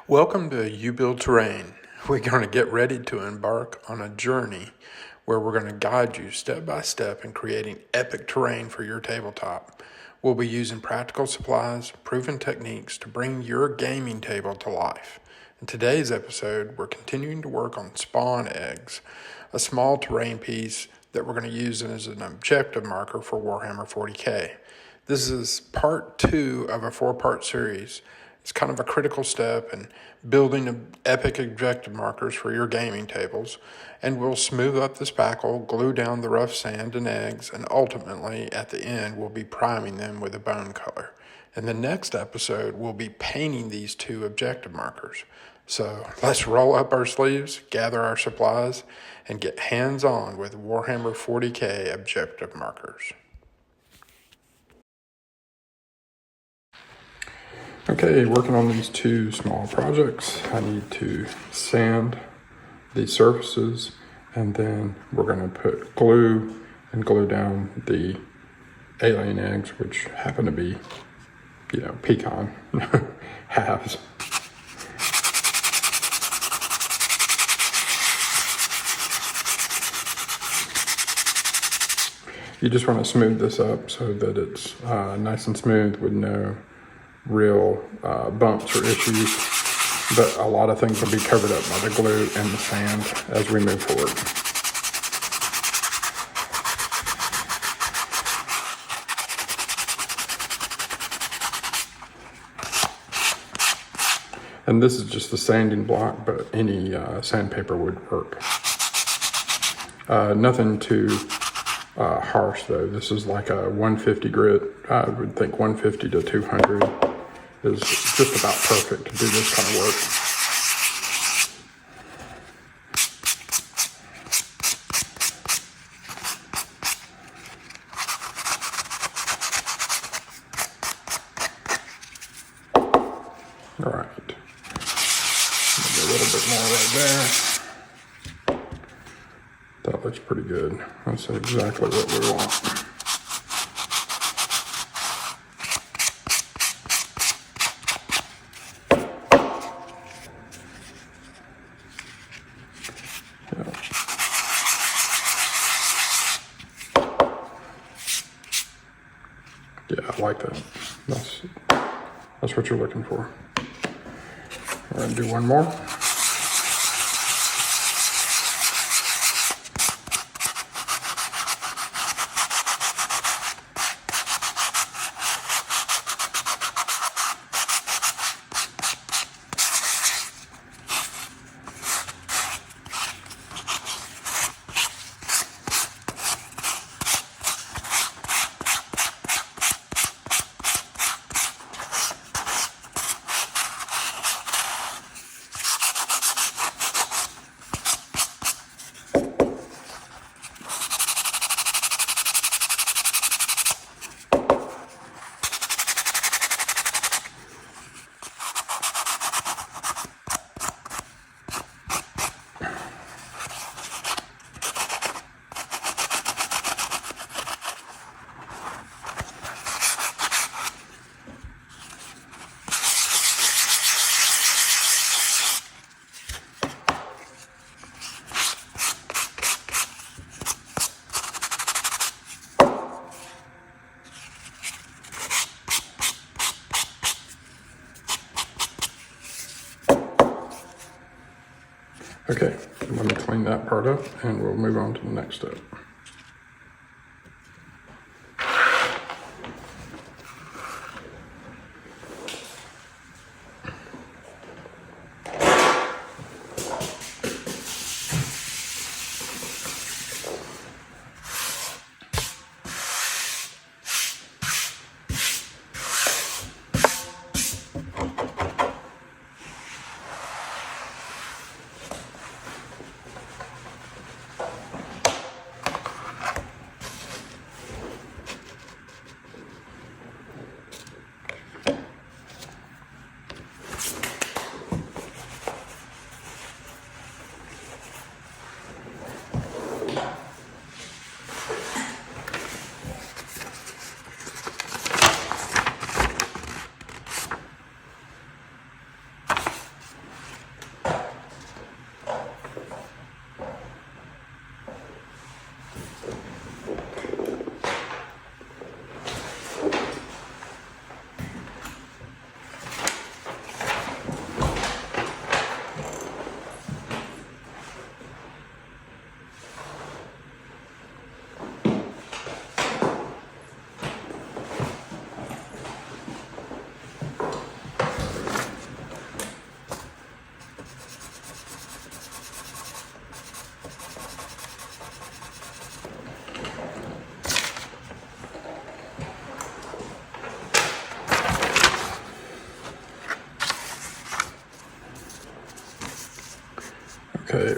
Welcome to You Build Terrain. We're going to get ready to embark on a journey where we're going to guide you step by step in creating epic terrain for your tabletop. We'll be using practical supplies, proven techniques to bring your gaming table to life. In today's episode, we're continuing to work on spawn eggs, a small terrain piece that we're going to use as an objective marker for Warhammer 40K. This is part 2 of a 4-part series. It's kind of a critical step in building epic objective markers for your gaming tables, and we'll smooth up the spackle, glue down the rough sand and eggs, and ultimately, at the end, we'll be priming them with a bone color. In the next episode, we'll be painting these 2 objective markers. So let's roll up our sleeves, gather our supplies, and get hands-on with Warhammer 40K objective markers. Okay, working on these 2 small projects, I need to sand these surfaces, and then we're going to put glue and glue down the alien eggs, which happen to be, pecan halves. You just want to smooth this up so that it's nice and smooth with no real bumps or issues, but a lot of things will be covered up by the glue and the sand as we move forward. And this is just the sanding block, but any sandpaper would work. Nothing too harsh though. This is like a 150 grit. I would think 150 to 200 is just about perfect to do this kind of work. All right, maybe a little bit more right there. That looks pretty good. That's exactly what we want. Yeah, I like that. That's what you're looking for. We're gonna do one more. Okay, let me clean that part up and we'll move on to the next step.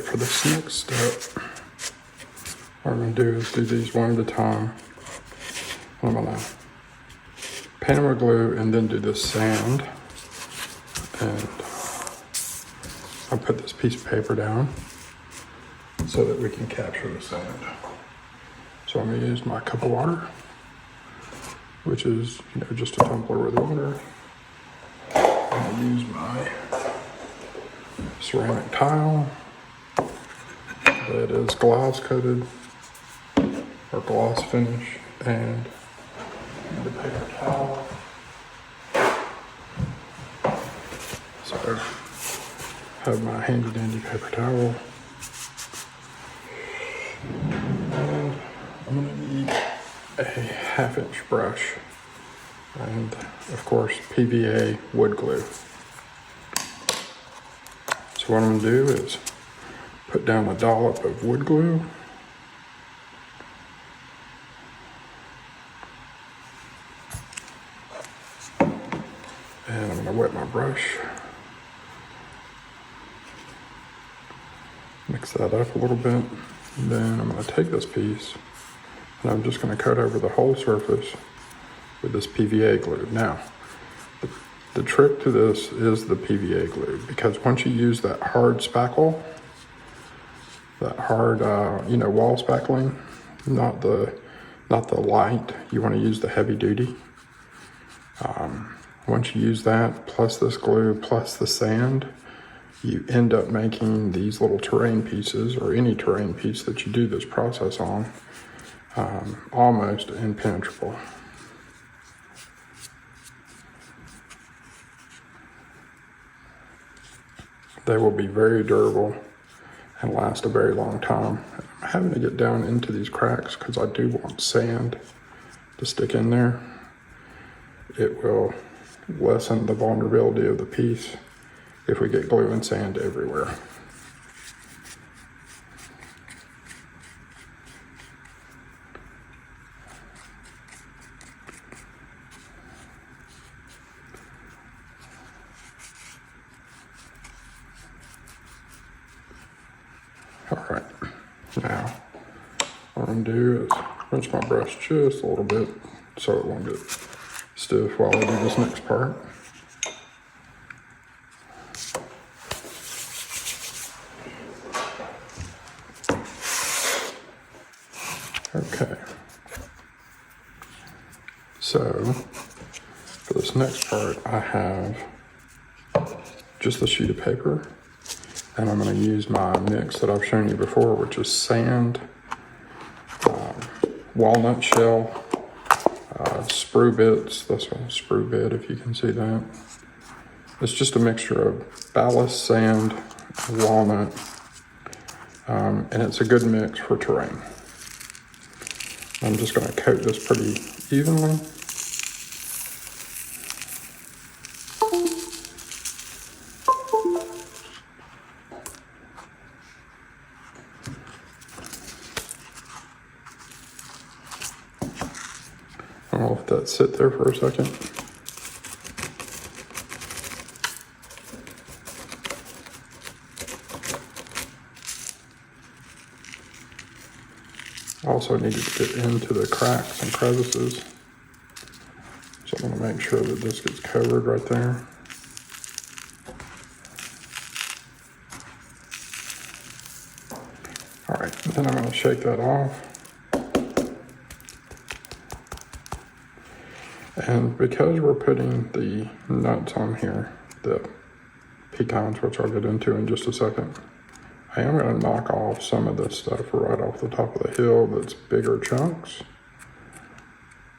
for this next step, what I'm going to do is do these one at a time. I'm going to paint them with glue and then do this sand. And I'll put this piece of paper down so that we can capture the sand. So I'm going to use my cup of water, which is, just a tumbler with water. I'm going to use my ceramic tile that is gloss coated or gloss finish, and the paper towel. So I have my handy dandy paper towel, and I'm going to need a 1/2-inch brush and of course PVA wood glue. So what I'm going to do is put down a dollop of wood glue, and I'm going to wet my brush, mix that up a little bit, and then I'm going to take this piece and I'm just going to coat over the whole surface with this PVA glue. Now, the trick to this is the PVA glue, because once you use that hard spackle, that hard, wall spackling, not the light, you want to use the heavy duty. Once you use that, plus this glue, plus the sand, you end up making these little terrain pieces, or any terrain piece that you do this process on, almost impenetrable. They will be very durable and last a very long time. I'm having to get down into these cracks because I do want sand to stick in there. It will lessen the vulnerability of the piece if we get glue and sand everywhere. All right, now what I'm gonna do is rinse my brush just a little bit so it won't get stiff while I do this next part. Okay, so for this next part, I have just a sheet of paper, and I'm going to use my mix that I've shown you before, which is sand, walnut shell, sprue bits. That's a sprue bit, if you can see that. It's just a mixture of ballast, sand, walnut, and it's a good mix for terrain. I'm just going to coat this pretty evenly. I'll let that sit there for a second. I also needed to get into the cracks and crevices, so I'm going to make sure that this gets covered right there. All right, then I'm going to shake that off. And because we're putting the nuts on here, the pecans, which I'll get into in just a second, I am going to knock off some of this stuff right off the top of the hill that's bigger chunks,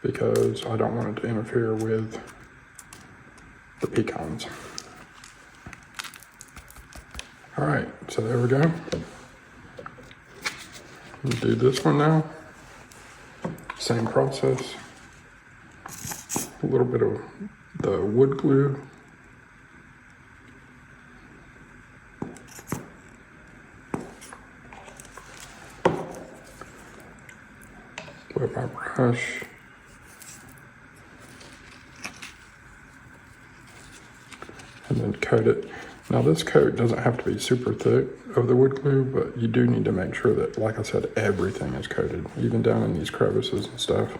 because I don't want it to interfere with the pecans. All right, so there we go. We'll do this one now. Same process. A little bit of the wood glue. With my brush. And then coat it. Now this coat doesn't have to be super thick of the wood glue, but you do need to make sure that, like I said, everything is coated, even down in these crevices and stuff.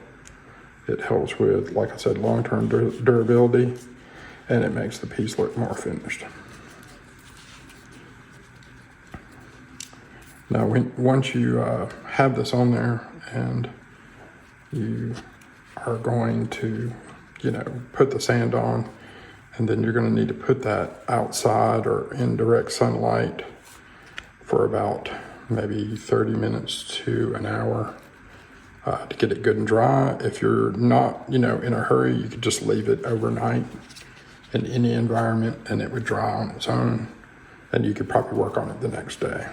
It helps with, like I said, long-term durability, and it makes the piece look more finished. Now, once you have this on there and you are going to, put the sand on, and then you're going to need to put that outside or in direct sunlight for about maybe 30 minutes to an hour to get it good and dry. If you're not, in a hurry, you could just leave it overnight in any environment and it would dry on its own, and you could probably work on it the next day.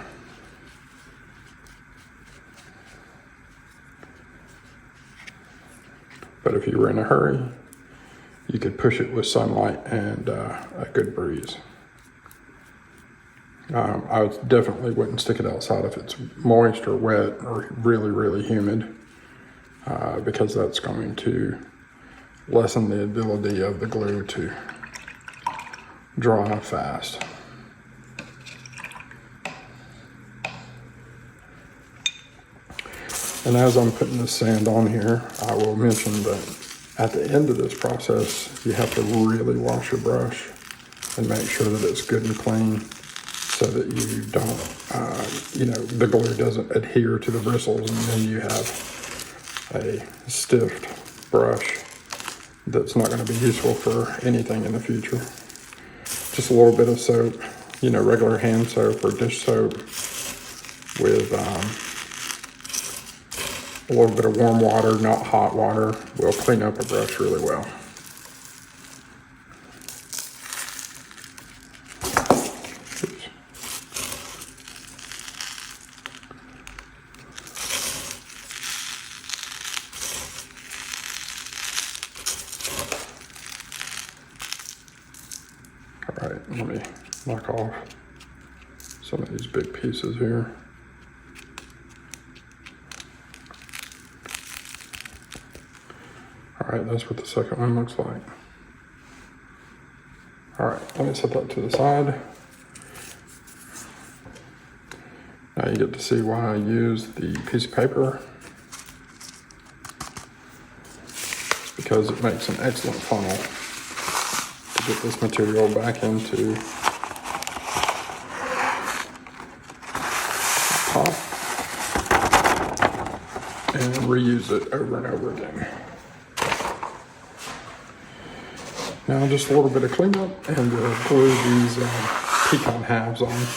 But if you were in a hurry, you could push it with sunlight and a good breeze. I definitely wouldn't stick it outside if it's moist or wet or really, really humid, because that's going to lessen the ability of the glue to dry fast. And as I'm putting this sand on here, I will mention that at the end of this process, you have to really wash your brush and make sure that it's good and clean so that you don't, the glue doesn't adhere to the bristles, and then you have a stiff brush that's not going to be useful for anything in the future. Just a little bit of soap, regular hand soap or dish soap with a little bit of warm water, not hot water, will clean up a brush really well. Oops. All right, let me knock off some of these big pieces here. All right, that's what the second one looks like. All right, let me set that to the side. Now you get to see why I use the piece of paper. It's because it makes an excellent funnel to get this material back into the pot and reuse it over and over again. Now just a little bit of cleanup and glue these pecan halves on.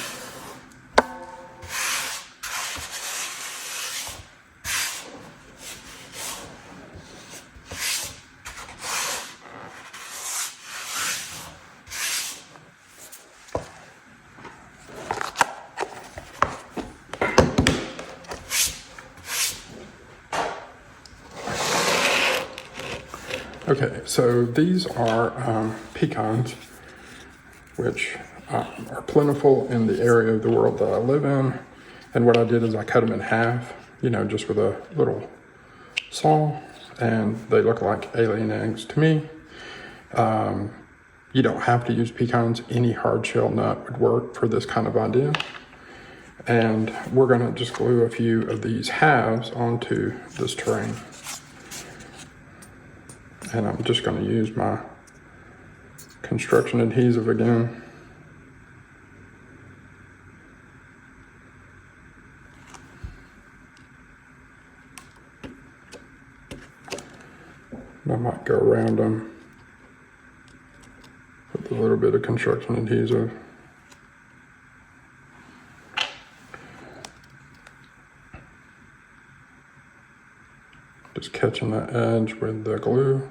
Okay, so these are pecans, which are plentiful in the area of the world that I live in. And what I did is I cut them in half, just with a little saw, and they look like alien eggs to me. You don't have to use pecans. Any hard shell nut would work for this kind of idea. And we're gonna just glue a few of these halves onto this terrain. And I'm just going to use my construction adhesive again. I might go around them with a little bit of construction adhesive. Just catching that edge with the glue.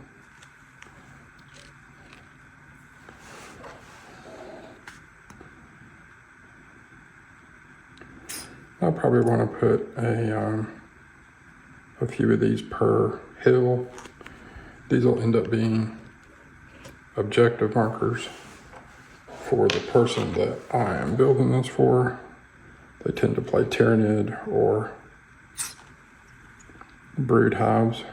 I'll probably want to put a few of these per hill. These will end up being objective markers for the person that I am building this for. They tend to play Tyrannid or brood hives.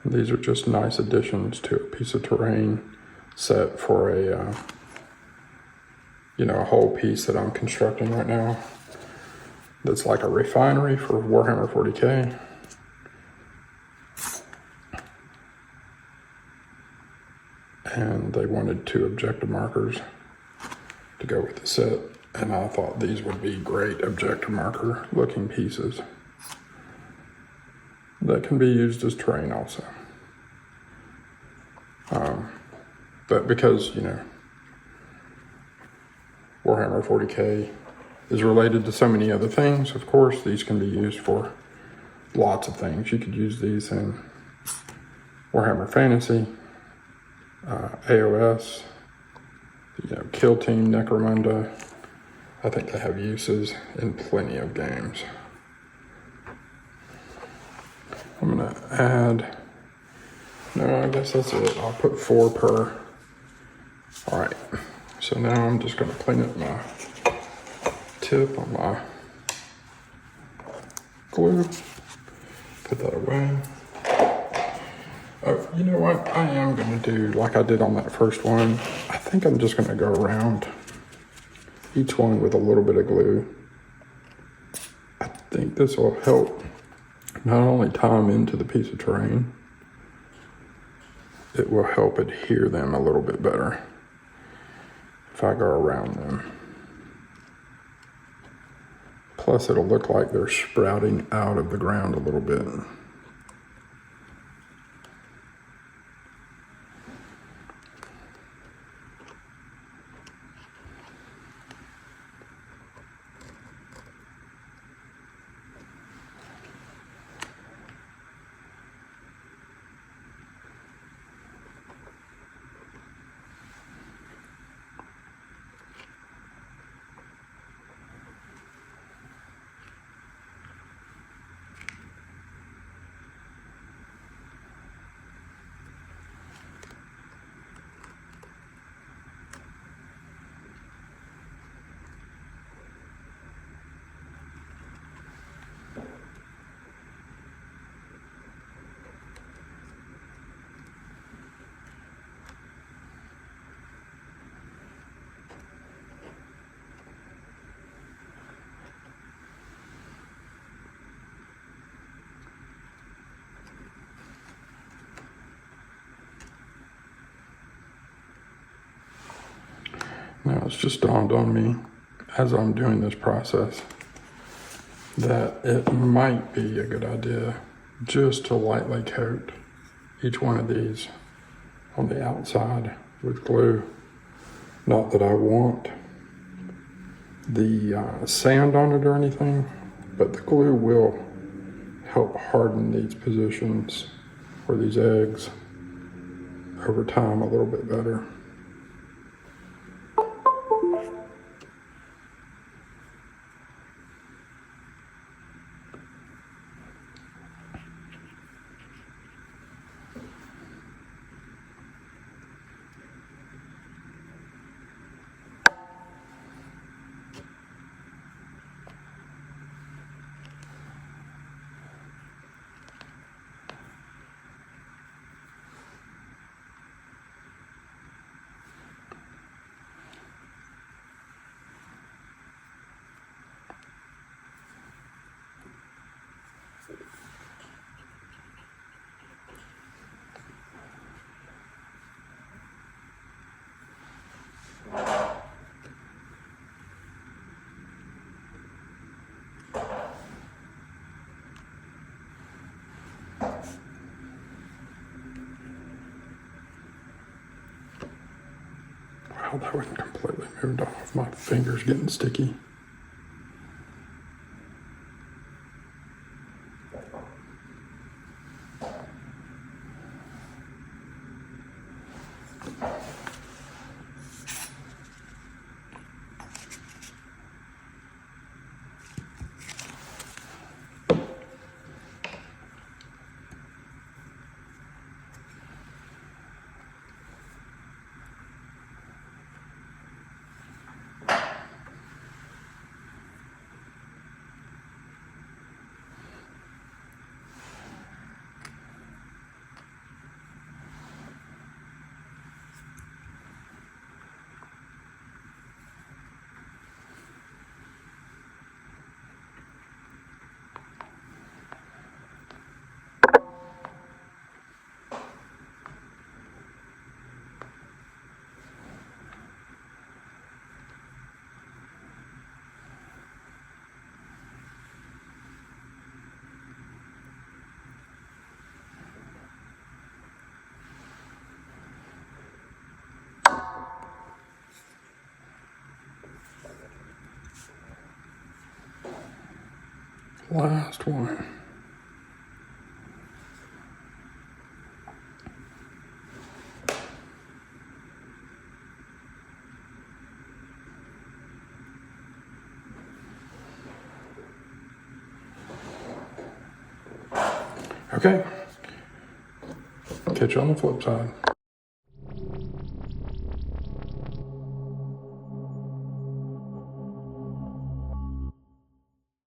These are just nice additions to a piece of terrain set for a, a whole piece that I'm constructing right now. That's like a refinery for Warhammer 40K. And they wanted 2 objective markers to go with the set. And I thought these would be great objective marker looking pieces that can be used as terrain also. But because, Warhammer 40K is related to so many other things, of course, these can be used for lots of things. You could use these in Warhammer Fantasy, AOS, Kill Team, Necromunda. I think they have uses in plenty of games. I'm gonna add, no, I guess that's it. I'll put 4 per. All right, so now I'm just gonna clean up my tip on my glue, put that away. Oh, you know what? I am gonna do like I did on that first one. I think I'm just gonna go around each one with a little bit of glue. I think this will help not only tie them into the piece of terrain, it will help adhere them a little bit better if I go around them. Plus it'll look like they're sprouting out of the ground a little bit. Now it's just dawned on me as I'm doing this process that it might be a good idea just to lightly coat each one of these on the outside with glue. Not that I want the sand on it or anything, but the glue will help harden these positions or these eggs over time a little bit better. Wow, that wasn't completely moved off. My finger's getting sticky. Last one. Okay. Catch you on the flip side.